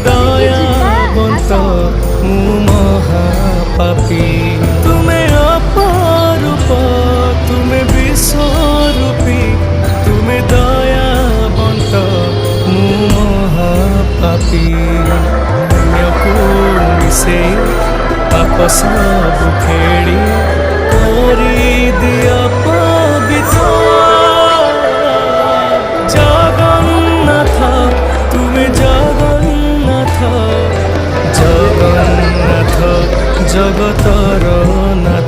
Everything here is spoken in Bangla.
দয়াবন্ত মু মহাপাপী। তুমি অপরূপ, তুমি বিশ্বরূপী, তুমি দয়াবন্ত মু মহাপাপী। পুণ্যକୁ ମିଶେଇ ପାପ ସବୁ ଖେଳି କରିଦିଅ ପବିତ୍ର। ଜଗନ୍ନାଥ ତୁମେ ଜଗନ୍ନାଥ, ଜଗନ୍ନାଥ ଜଗତର ନାଥ।